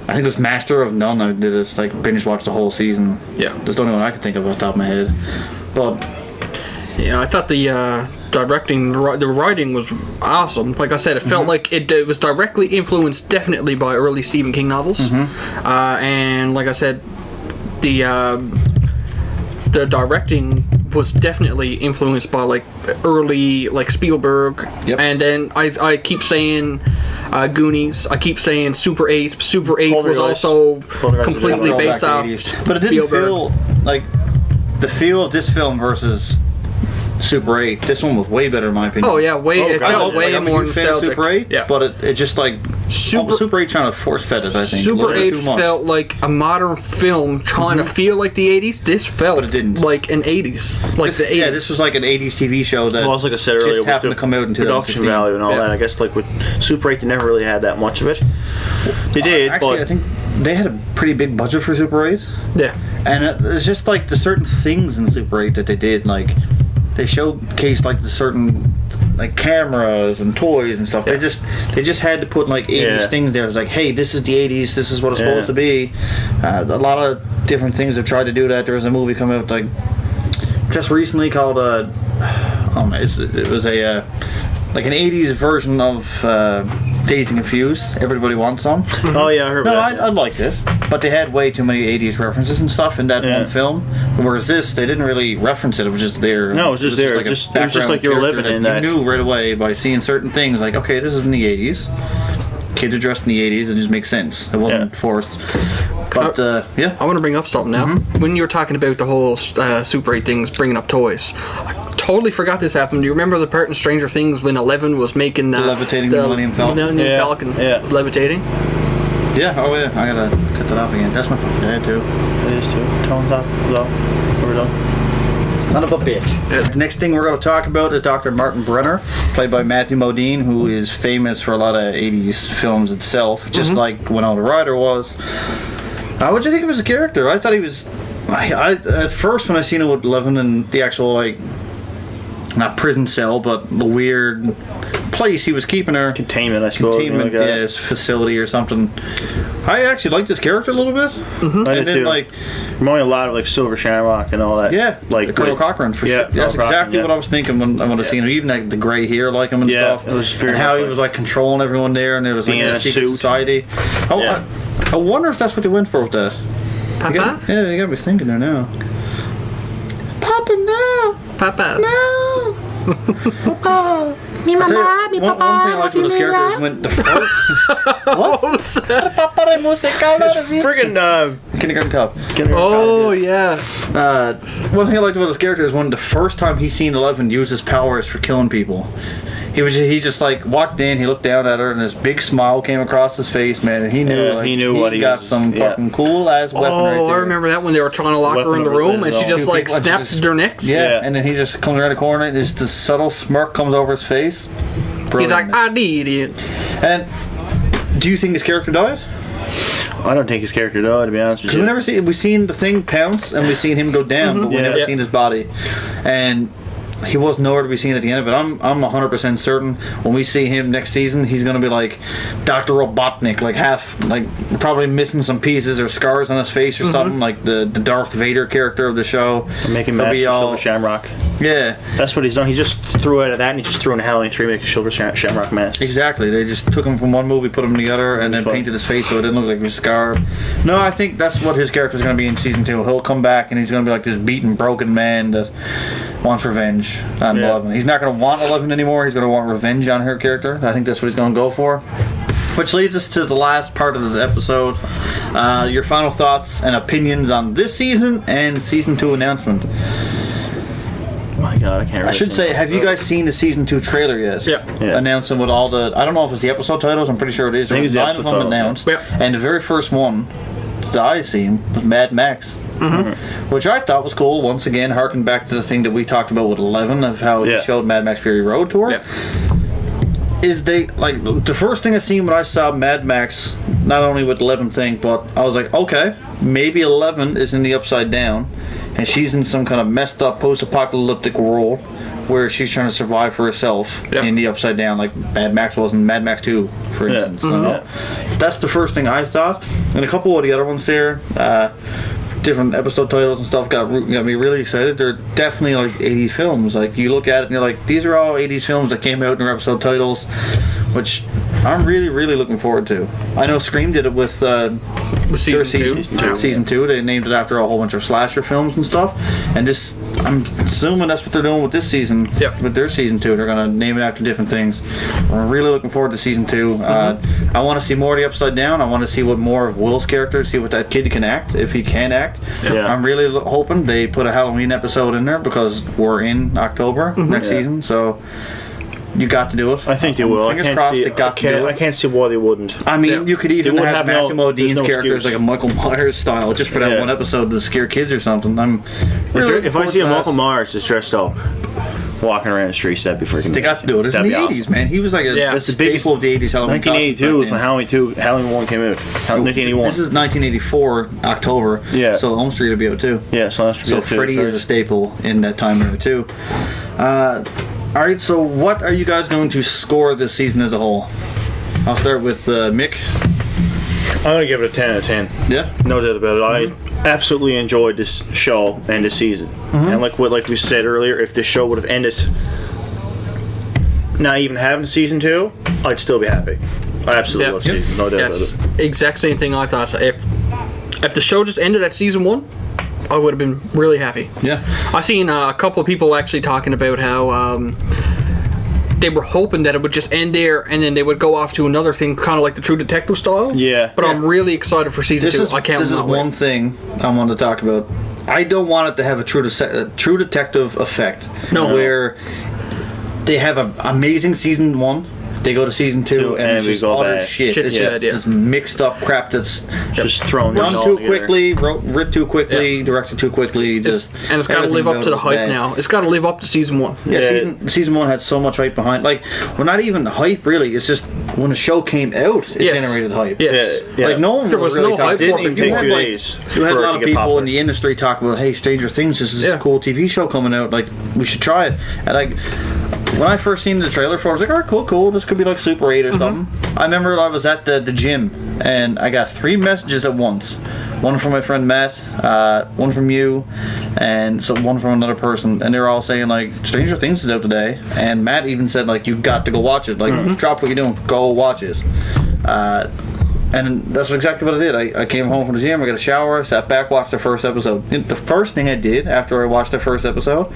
Speaker 2: I think it's Master of None. I did this, like, binge watch the whole season. Yeah, that's the only one I can think of off the top of my head. But
Speaker 1: yeah, I thought the directing, the writing was awesome. Like I said, it felt like it was directly influenced, definitely, by early Stephen King novels. And like I said, the directing was definitely influenced by like early like Spielberg. And then I keep saying Goonies. I keep saying Super 8. Super 8 was also completely based off.
Speaker 2: But it didn't feel like the feel of this film versus Super 8. This one was way better in my opinion.
Speaker 1: Oh yeah, it felt way more nostalgic.
Speaker 2: Super 8, but it just like Super 8 trying to force fed it. I think
Speaker 1: Super 8 felt like a modern film trying to feel like the 80s. This felt like an 80s, like the 80s.
Speaker 2: Yeah, this was like an 80s TV show that
Speaker 3: like I said earlier,
Speaker 2: just happened to come out in 2016.
Speaker 3: Production value and all that. I guess like with Super 8, they never really had that much of it. They did,
Speaker 2: actually, I think they had a pretty big budget for Super 8.
Speaker 1: Yeah,
Speaker 2: and it's just like the certain things in Super 8 that they did, like they showcased like the certain like cameras and toys and stuff.
Speaker 1: Yeah.
Speaker 2: They just had to put like 80s things there. It was like, hey, this is the 80s. This is what it's supposed to be. A lot of different things have tried to do that. There was a movie coming out like just recently called it was a like an 80s version of Dazed and Confused. Everybody Wants Some.
Speaker 3: Oh yeah, I heard
Speaker 2: No,
Speaker 3: about that.
Speaker 2: I liked it, but they had way too many 80s references and stuff in that one film. Whereas this, they didn't really reference it. It was just there.
Speaker 3: No, it was just there.
Speaker 2: Like
Speaker 3: It was just like you were living in that.
Speaker 2: You knew right away by seeing certain things, like, okay, this is in the 80s. Kids are dressed in the 80s. It just makes sense. It wasn't forced. But yeah,
Speaker 1: I want to bring up something now. When you were talking about the whole Super 8 things, bringing up toys, I totally forgot this happened. Do you remember the part in Stranger Things when 11 was making
Speaker 2: the levitating Millennium Falcon?
Speaker 1: Millennium Falcon was levitating?
Speaker 2: Yeah, oh yeah, I gotta cut that off again. That's my fucking dad too.
Speaker 3: It is too. Tone top. Hello. We're done.
Speaker 2: Son of a bitch. The next thing we're going to talk about is Dr. Martin Brenner, played by Matthew Modine, who is famous for a lot of 80s films itself, just like Winona Ryder was. What'd you think of his character? I thought he was... I at first, when I seen him with Levin and the actual, like, not prison cell, but the weird place he was keeping her.
Speaker 3: Containment, I suppose.
Speaker 2: Containment,
Speaker 3: Like
Speaker 2: his facility or something. I actually liked his character a little bit.
Speaker 3: I
Speaker 2: And
Speaker 3: did too.
Speaker 2: like...
Speaker 3: Reminded me a lot of like Silver Shamrock and all that.
Speaker 2: Yeah,
Speaker 3: like
Speaker 2: Colonel Cochran for sure. That's exactly what I was thinking when I seen him. Even like the gray hair, like him and stuff.
Speaker 3: It was very
Speaker 2: and how he
Speaker 3: much
Speaker 2: was like controlling everyone there, and there was like
Speaker 3: in
Speaker 2: a
Speaker 3: a
Speaker 2: secret
Speaker 3: suit.
Speaker 2: society. I wonder if that's what they went for with that.
Speaker 1: Papa?
Speaker 2: You got me thinking there now. Papa, no,
Speaker 1: Papa.
Speaker 2: no. Papa.
Speaker 4: Mi
Speaker 2: One thing
Speaker 4: mamá,
Speaker 2: I liked with his characters went the first.
Speaker 3: Friggin'
Speaker 2: Kindergarten Cop.
Speaker 1: Oh, yeah.
Speaker 2: One thing I liked about his character is when the first time he seen 11 use his powers for killing people. He just like walked in, he looked down at her, and this big smile came across his face, man. And he knew,
Speaker 3: he knew what he
Speaker 2: got
Speaker 3: was-
Speaker 2: some fucking cool ass weapon right
Speaker 1: Oh,
Speaker 2: there.
Speaker 1: I remember that when they were trying to lock her in the
Speaker 3: Weapon
Speaker 1: room
Speaker 3: over
Speaker 1: and she
Speaker 3: the
Speaker 1: just
Speaker 2: Two
Speaker 1: like
Speaker 2: people,
Speaker 1: snapped
Speaker 2: just-
Speaker 1: their necks.
Speaker 2: Yeah, and then he just comes around the corner, and just this subtle smirk comes over his face.
Speaker 1: He's like,
Speaker 2: Brilliant.
Speaker 1: I did it.
Speaker 2: And do you think his character died?
Speaker 3: I don't think his character died, to be honest with
Speaker 2: Because
Speaker 3: you.
Speaker 2: we've seen the thing pounce and we've seen him go down, but we've
Speaker 3: Yeah.
Speaker 2: never
Speaker 3: Yeah.
Speaker 2: seen his body. And he was nowhere to be seen at the end of it. I'm 100% certain when we see him next season, he's going to be like Dr. Robotnik, like probably missing some pieces or scars on his face or something, like the Darth Vader character of the show.
Speaker 3: Making
Speaker 2: He'll
Speaker 3: Master
Speaker 2: be all-
Speaker 3: Silver Shamrock.
Speaker 2: Yeah,
Speaker 3: That's what he's done. He just threw out of that and he just threw in Halloween 3 making Silver Shamrock masks.
Speaker 2: exactly. They just took him from one movie, put him in the other, and then
Speaker 3: Fun.
Speaker 2: painted his face so it didn't look like he was scarred. No, I think that's what his character's going to be in season 2. He'll come back and he's going to be like this beaten, broken man that wants revenge on
Speaker 3: Yeah.
Speaker 2: 11. He's not going to want 11 anymore. He's going to want revenge on her character. I think that's what he's going to go for. Which leads us to the last part of the episode. Your final thoughts and opinions on this season and season 2 announcement.
Speaker 3: My God, I can't really
Speaker 2: I should say, have you guys seen the season 2 trailer yet?
Speaker 1: Yeah.
Speaker 3: Yeah.
Speaker 2: Announcing with all the, I don't know if it's the episode titles, I'm pretty sure it is. There
Speaker 3: think
Speaker 2: was
Speaker 3: it's the
Speaker 2: 9 of
Speaker 3: episode
Speaker 2: them
Speaker 3: titles,
Speaker 2: announced.
Speaker 1: yeah.
Speaker 2: And the very first one that I seen was Mad Max. Which I thought was cool. Once again, harking back to the thing that we talked about with 11 of how he
Speaker 3: Yeah.
Speaker 2: showed Mad Max Fury Road Tour.
Speaker 1: Yeah.
Speaker 2: Is they, like, the first thing I seen when I saw Mad Max, not only with 11 thing, but I was like, okay, maybe 11 is in the Upside Down, and she's in some kind of messed up post-apocalyptic world where she's trying to survive for herself
Speaker 1: Yeah.
Speaker 2: in the Upside Down, like Mad Max was in Mad Max 2, for
Speaker 3: Yeah.
Speaker 2: instance. You know? That's the first thing I thought. And a couple of the other ones there, different episode titles and stuff got me really excited. They're definitely like 80s films. Like, you look at it and you're like, these are all 80s films that came out in their episode titles, which I'm really, really looking forward to. I know Scream did it with their season 2. They named it after a whole bunch of slasher films and stuff. And this, I'm assuming that's what they're doing with this season.
Speaker 1: Yep.
Speaker 2: With their season 2, they're gonna name it after different things. I'm really looking forward to season 2. I want to see more of the Upside Down. I want to see what more of Will's character, see what that kid can act, if he can act.
Speaker 3: Yeah.
Speaker 2: I'm really hoping they put a Halloween episode in there because we're in October next season. So you got to do it.
Speaker 3: I think they will.
Speaker 2: Fingers
Speaker 3: I can't
Speaker 2: crossed
Speaker 3: see.
Speaker 2: they got to do
Speaker 3: I
Speaker 2: it.
Speaker 3: can't see why they wouldn't.
Speaker 2: I mean,
Speaker 1: Yeah.
Speaker 2: you could even
Speaker 3: They would
Speaker 2: have
Speaker 3: have
Speaker 2: Matthew
Speaker 3: no-
Speaker 2: Modine's
Speaker 3: there's no
Speaker 2: character as
Speaker 3: excuse.
Speaker 2: like a Michael Myers style, just for that
Speaker 3: Yeah.
Speaker 2: one episode to scare kids or something. I'm really
Speaker 3: If I see a
Speaker 2: looking
Speaker 3: Michael
Speaker 2: forward to
Speaker 3: Myers just dressed up, walking around the streets, that'd be freaking.
Speaker 2: that. They got to do it. It's in the 80s, man. He was like a
Speaker 1: Yeah.
Speaker 3: That's the biggest-
Speaker 2: staple of the 80s Halloween.
Speaker 3: 1982 was when
Speaker 2: costumes back
Speaker 3: Halloween 1 came out.
Speaker 2: then.
Speaker 3: 1981.
Speaker 2: This is 1984 October.
Speaker 3: Yeah.
Speaker 2: So Elm Street will be out too.
Speaker 3: Yeah, so that's
Speaker 2: So Freddy is a staple in that time era too. All right, so what are you guys going to score this season as a whole? I'll start with Mick.
Speaker 3: I'm gonna give it a 10 out of 10.
Speaker 2: Yeah.
Speaker 3: No doubt about it. I absolutely enjoyed this show and this season. And like we said earlier, if this show would have ended not even having season 2, I'd still be happy. I absolutely love season. No doubt about it.
Speaker 1: Exact same thing I thought. If the show just ended at season 1, I would have been really happy.
Speaker 2: Yeah.
Speaker 1: I've seen a couple of people actually talking about how they were hoping that it would just end there and then they would go off to another thing, kind of like the True Detective style.
Speaker 3: Yeah.
Speaker 1: But I'm really excited for season 2. I can't.
Speaker 2: This is one thing I want to talk about. I don't want it to have a True Detective effect.
Speaker 1: No.
Speaker 2: Where they have an amazing season 1. They go to season 2 and it's just utter shit. It's just this mixed up crap that's
Speaker 3: just thrown
Speaker 2: done too
Speaker 3: together.
Speaker 2: quickly, writ too quickly, directed too quickly.
Speaker 1: And it's got to live up to the hype now. It's got to live up to season 1.
Speaker 2: Yeah, season 1 had so much hype behind. Like, well, not even the hype really. It's just when the show came out, it generated hype.
Speaker 1: Yes.
Speaker 3: Yeah.
Speaker 2: Like no one
Speaker 1: There was
Speaker 2: really
Speaker 1: no hype
Speaker 2: didn't
Speaker 1: for it
Speaker 2: even
Speaker 1: before.
Speaker 2: have, like, you had a lot of people in the industry talk about, hey, Stranger Things, this is a cool TV show coming out. Like, we should try it. And like, when I first seen the trailer for it, I was like, alright, cool. This could be like Super 8 or something. I remember I was at the gym and I got 3 messages at once. One from my friend Matt, one from you, and so one from another person, and they were all saying like Stranger Things is out today, and Matt even said like you got to go watch it, like drop what you're doing, go watch it. And that's exactly what I did. I came home from the gym, I got a shower, sat back, watched the first episode. The first thing I did after I watched the first episode,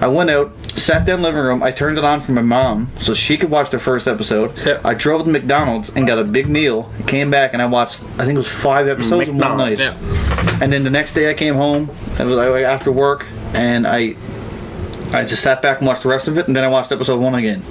Speaker 2: I went out, sat down in the living room, I turned it on for my mom so she could watch the first episode.
Speaker 1: Yep.
Speaker 2: I drove to McDonald's and got a big meal, came back and I watched, I think it was 5 episodes in one night.
Speaker 1: Yeah.
Speaker 2: And then the next day I came home, it was like after work, and I just sat back and watched the rest of it, and then I watched episode 1 again.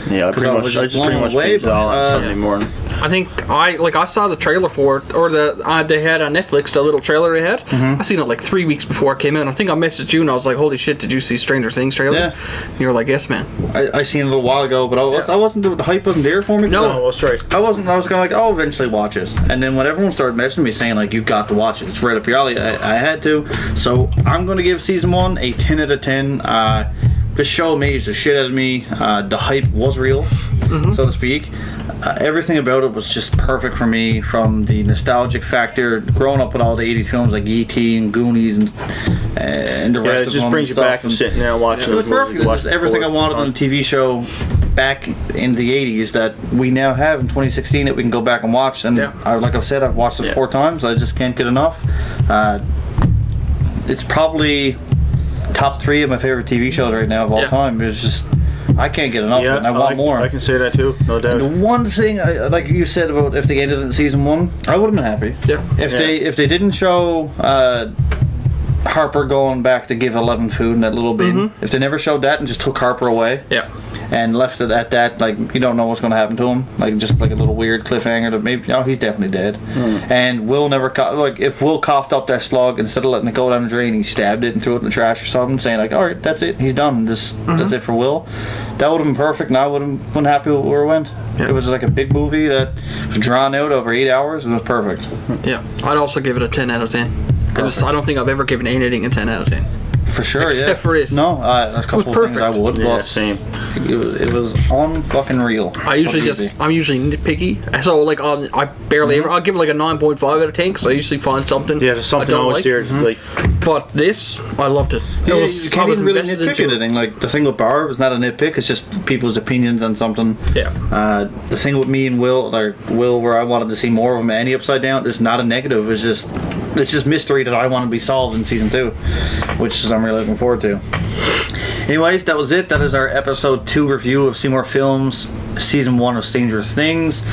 Speaker 3: Yeah, I
Speaker 2: I was just
Speaker 3: just pretty
Speaker 2: blown
Speaker 3: much
Speaker 2: away,
Speaker 3: binged it all
Speaker 2: but,
Speaker 3: on Sunday morning.
Speaker 1: I think I saw the trailer for it, or they had on Netflix the little trailer they had. I seen it like 3 weeks before it came out. I think I messaged you and I was like, "Holy shit! Did you see Stranger Things trailer?"
Speaker 2: Yeah.
Speaker 1: And you were like, "Yes, man."
Speaker 2: I seen it a little while ago, but I wasn't, the hype wasn't there for me.
Speaker 1: No,
Speaker 3: that's right.
Speaker 2: I was kind of like, I'll eventually watch it. And then when everyone started messaging me saying, like, you've got to watch it, it's right up your alley, I had to. So I'm going to give season 1 a 10 out of 10. This show amazed the shit out of me. The hype was real, so to speak. Everything about it was just perfect for me, from the nostalgic factor, growing up with all the 80s films like E.T. and Goonies and the rest of them.
Speaker 3: It just brings you back and sitting there and watching
Speaker 2: It was
Speaker 3: those movies.
Speaker 2: perfect. It was everything I wanted in a TV show back in the 80s that we now have in 2016 that we can go back and watch. And like I've said, I've watched it 4 times. I just can't get enough. It's probably top 3 of my favorite TV shows right now of all time. It's just, I can't get enough of it, and I want more.
Speaker 3: I can say that too, no doubt.
Speaker 2: And the one thing, like you said about if they ended it in season 1, I would have been happy.
Speaker 1: Yeah.
Speaker 2: If they didn't show Harper going back to give 11 food in that little bin, if they never showed that and just took Harper away, and left it at that, like, you don't know what's going to happen to him, like just like a little weird cliffhanger that maybe he's definitely dead. And Will never like if Will coughed up that slug, instead of letting it go down the drain, he stabbed it and threw it in the trash or something, saying like, all right, that's it, he's done, that's it for Will. That would have been perfect, and I would have been happy with where it went. It was like a big movie that was drawn out over 8 hours and it was perfect.
Speaker 1: Yeah, I'd also give it a 10 out of 10. I don't think I've ever given anything a 10 out of 10.
Speaker 2: For sure,
Speaker 1: Except for this.
Speaker 2: No, a couple of things I would,
Speaker 3: Yeah,
Speaker 2: but
Speaker 3: same.
Speaker 2: it was on-fucking real.
Speaker 1: I'm usually nitpicky, so like I barely ever. I'll give it like a 9.5 out of 10 because I usually find something.
Speaker 3: Yeah, there's something
Speaker 1: I don't
Speaker 3: always
Speaker 1: like.
Speaker 3: there. Like,
Speaker 1: But this, I loved it.
Speaker 2: You can't even really
Speaker 1: invested
Speaker 2: nitpick
Speaker 1: into
Speaker 2: anything. Like the thing with Barb is not a nitpick; it's just people's opinions on something.
Speaker 1: Yeah.
Speaker 2: The thing with me and Will, where I wanted to see more of him, Annie Upside Down, is not a negative. It's just mystery that I want to be solved in season 2, which is I'm really looking forward to. Anyways, that was it. That is our episode 2 review of Seymour Films, season 1 of Stranger Things.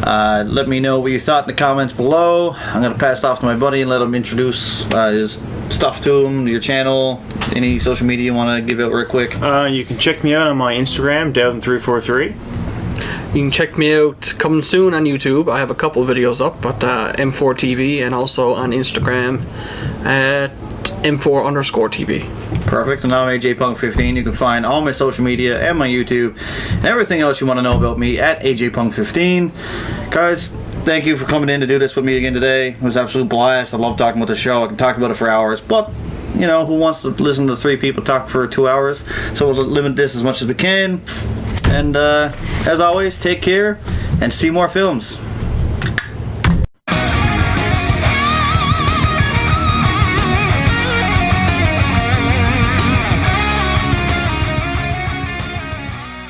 Speaker 2: Let me know what you thought in the comments below. I'm going to pass it off to my buddy and let him introduce his stuff to him, your channel, any social media you want to give out real quick.
Speaker 3: you can check me out on my Instagram, Devin343.
Speaker 1: You can check me out coming soon on YouTube. I have a couple of videos up at M4TV and also on Instagram at M4_TV.
Speaker 2: Perfect. And I'm AJPunk15. You can find all my social media and my YouTube and everything else you want to know about me at AJPunk15. Guys, thank you for coming in to do this with me again today. It was an absolute blast. I love talking about the show. I can talk about it for hours, but who wants to listen to three people talk for 2 hours? So we'll limit this as much as we can. And as always, take care and see more films.